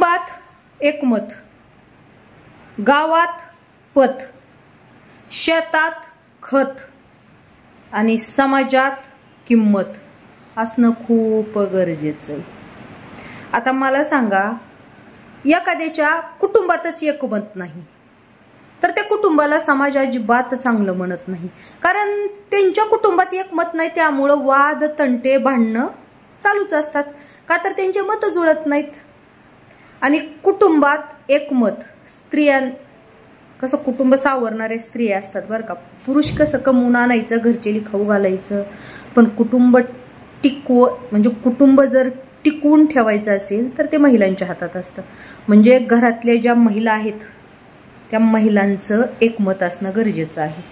कुटुंबात एकमत, गावात पत, शेतात खत आणि समाजात किंमत असणं खूप गरजेचं आहे। आता मला सांगा, एखाद्याच्या कुटुंबातच एकमत नाही तर त्या कुटुंबाला समाज अजिबात चांगलं म्हणत नाही, कारण त्यांच्या कुटुंबात एकमत नाही, त्यामुळे वाद तंटे भांडणं चालूच असतात, का तर त्यांचे मत जुळत नाहीत। आणि कुटुंबात एकमत, स्त्रियां कसं कुटुंब सावरणारे स्त्रिया असतात बरं का, पुरुष कसं कमवून आणायचं, घरचेली खाऊ घालायचं, पण कुटुंब म्हणजे कुटुंब जर टिकवून ठेवायचं असेल तर ते महिलांच्या हातात असतं। म्हणजे घरातल्या ज्या महिला आहेत त्या महिलांचं एकमत असणं गरजेचं आहे।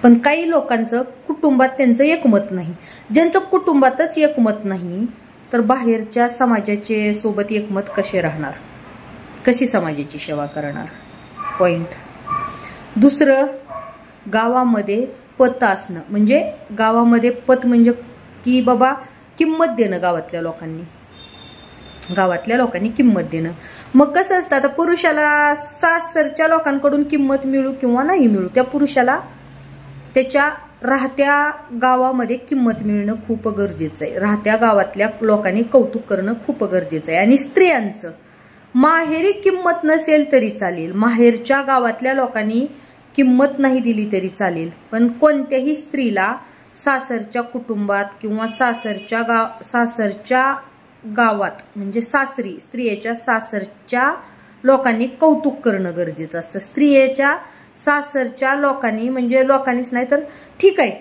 पण काही लोकांचं कुटुंबात त्यांचं एकमत नाही, ज्यांचं कुटुंबातच एकमत नाही तर बाहेरच्या समाजाचे सोबत एकमत कसे राहणार, कशी समाजाची सेवा करणार। पॉइंट दुसरं, गावामध्ये पत असणं, म्हणजे गावामध्ये पत म्हणजे की बाबा किंमत देणं, गावातल्या लोकांनी किंमत देणं। मग कसं असतं, आता पुरुषाला सासरच्या लोकांकडून किंमत मिळू किंवा नाही मिळू, त्या पुरुषाला त्याच्या राहत्या गावामध्ये किंमत मिळणं खूप गरजेचं आहे, राहत्या गावातल्या लोकांनी कौतुक करणं खूप गरजेचं आहे। आणि स्त्रियांचं माहेरी किंमत नसेल तरी चालेल, माहेरच्या गावातल्या लोकांनी किंमत नाही दिली तरी चालेल, पण कोणत्याही स्त्रीला सासरच्या कुटुंबात किंवा सासरच्या गावात म्हणजे सासरी, स्त्रियेच्या सासरच्या लोकांनी कौतुक करणं गरजेचं असतं। स्त्रियेच्या सासरच्या लोकांनी म्हणजे लोकांनीच नाही तर ठीक आहे,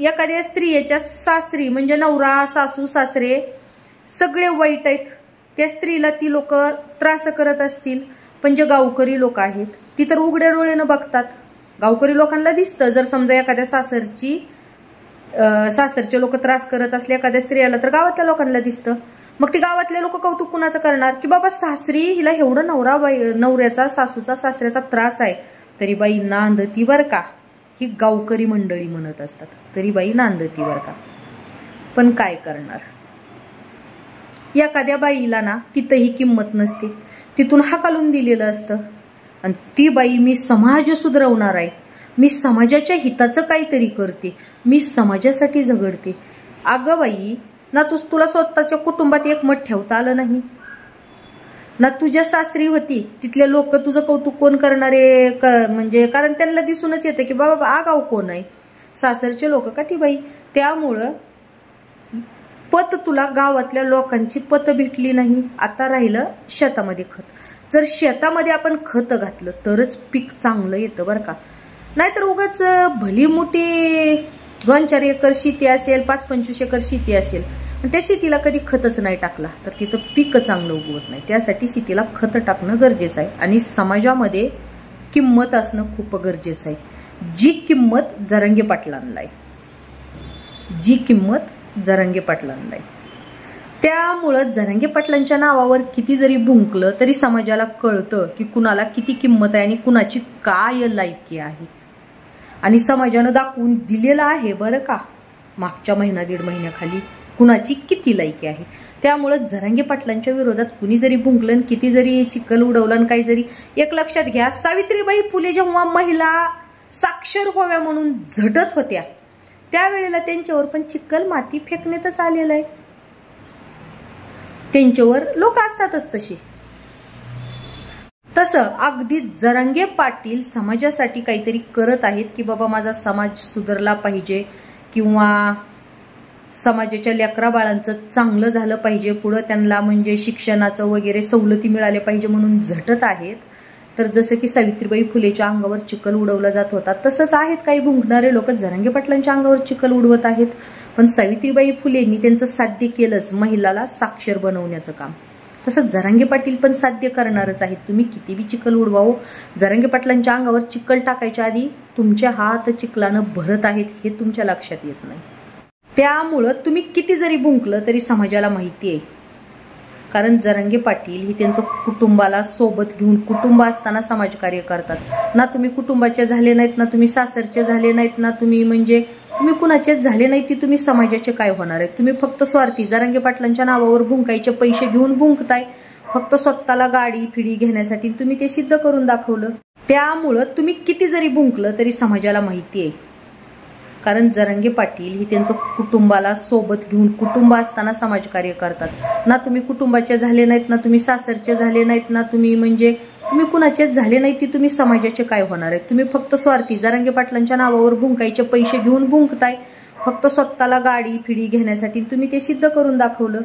एखाद्या स्त्रियेच्या सासरी म्हणजे नवरा, सासू, सासरे सगळे वाईट आहेत, त्या स्त्रीला ती लोक त्रास करत असतील, पण जे गावकरी लोक आहेत ती तर उघड्या डोळ्यानं बघतात। गावकरी लोकांना दिसतं, जर समजा एखाद्या सासरचे लोक त्रास करत असले एखाद्या स्त्रियाला तर गावातल्या लोकांना दिसतं। मग ती गावातले लोक कौतुक कुणाचं करणार, की बाबा सासरी हिला एवढं नवऱ्याचा, सासूचा, सासऱ्याचा त्रास आहे तरी बाई नांदती बर का, ही गावकरी मंडळी म्हणत असतात, तरी बाई नांदती बर का। पण काय करणार, एखाद्या बाईला ना तिथंही किंमत नसते, तिथून हाकालून दिलेलं असतं, आणि ती बाई मी समाज सुधरवणार आहे, मी समाजाच्या हिताचं काहीतरी करते, मी समाजासाठी झगडते। अगं बाई, ना तुला स्वतःच्या कुटुंबात एकमत ठेवता आलं नाही ना, तुझ्या सासरी होती तिथले लोक तुझं कौतुक कोण करणारे, म्हणजे कारण त्यांना दिसूनच येतं की बाबा आगाव कोण आहे, सासरचे लोक का ती बाई। त्यामुळं पत, तुला गावातल्या लोकांची पत भेटली नाही। आता राहिलं शेतामध्ये खत, जर शेतामध्ये आपण खत घातलं तरच पीक चांगलं येतं बरं का, नाहीतर उगाच भली मोठी 2-4 एकर शेती असेल, 5-25 एकर शेती असेल, आणि त्या शेतीला कधी खतच नाही टाकला तर तिथं पीक चांगलं उगवत नाही। त्यासाठी शेतीला खत टाकणं गरजेचं आहे। आणि समाजामध्ये किंमत असणं खूप गरजेचं आहे, जी किंमत जरांगे पाटलांना आहे, त्यामुळं जरांगे पाटलांच्या नावावर किती जरी भुंकलं तरी समाजाला कळतं की कुणाला किती किंमत आहे आणि कुणाची काय लायकी आहे, आणि समाजानं दाखवून दिलेलं आहे बरं का मागच्या 1-1.5 महिन्याखाली कुणाची किती लायकी आहे। त्यामुळं जरांगे पाटलांच्या विरोधात कुणी जरी भुंकलं, किती जरी चिखल उडवलं, काही जरी, एक लक्षात घ्या, सावित्रीबाई फुले जेव्हा महिला साक्षर व्हाव्या म्हणून झटत होत्या त्यावेळेला त्यांच्यावर पण चिखल माती फेकण्यातच आलेलं आहे, त्यांच्यावर लोक असतातच तसे। तसं अगदी जरांगे पाटील समाजासाठी काहीतरी करत आहेत की बाबा माझा समाज सुधारला पाहिजे किंवा समाजाच्या लेकरा बाळांचं चांगलं झालं पाहिजे, पुढं त्यांना म्हणजे शिक्षणाचं वगैरे सवलती मिळाल्या पाहिजे म्हणून झटत आहेत। तर जसं की सावित्रीबाई फुलेच्या अंगावर चिखल उडवला जात होता तसंच आहेत काही भुंकणारे लोक जरांगे पाटलांच्या अंगावर चिखल उडवत आहेत। पण सावित्रीबाई फुलेंनी त्यांचं साध्य केलंच, महिलाला साक्षर बनवण्याचं काम, तसंच जरांगे पाटील पण साध्य करणारच आहेत। तुम्ही किती बी चिखल उडवावं, जरांगे पाटलांच्या अंगावर चिखल टाकायच्या आधी तुमचे हात चिखलानं भरत आहेत हे तुमच्या लक्षात येत नाही। त्यामुळं तुम्ही किती जरी भुंकलं तरी समाजाला माहिती आहे, कारण जरांगे पाटील ही त्यांचं कुटुंबाला सोबत घेऊन कुटुंब असताना समाजकार्य करतात ना। तुम्ही कुटुंबाचे झाले नाहीत ना, तुम्ही सासरचे झाले नाहीत ना, तुम्ही कुणाचेच झाले नाही, ती तुम्ही समाजाचे काय होणार आहे। तुम्ही फक्त स्वार्थी, जरांगे पाटलांच्या नावावर भुंकायचे पैसे घेऊन भुंकताय, फक्त स्वतःला गाडी फिडी घेण्यासाठी तुम्ही ते सिद्ध करून दाखवलं. त्यामुळं तुम्ही किती जरी भुंकलं तरी समाजाला माहिती आहे. कारण जरांगे पाटील ही त्यांचं कुटुंबाला सोबत घेऊन कुटुंब असताना समाजकार्य करतात. ना तुम्ही कुटुंबाचे झाले नाहीत, ना तुम्ही सासरचे झाले नाहीत, ना तुम्ही म्हणजे तुम्ही कुणाचेच झाले नाही, ती तुम्ही समाजाचे काय होणार आहेत. तुम्ही फक्त स्वार्थी जरांगे पाटलांच्या नावावर भुंकायचे पैसे घेऊन भुंकताय. फक्त स्वतःला गाडी फिडी घेण्यासाठी तुम्ही ते सिद्ध करून दाखवलं.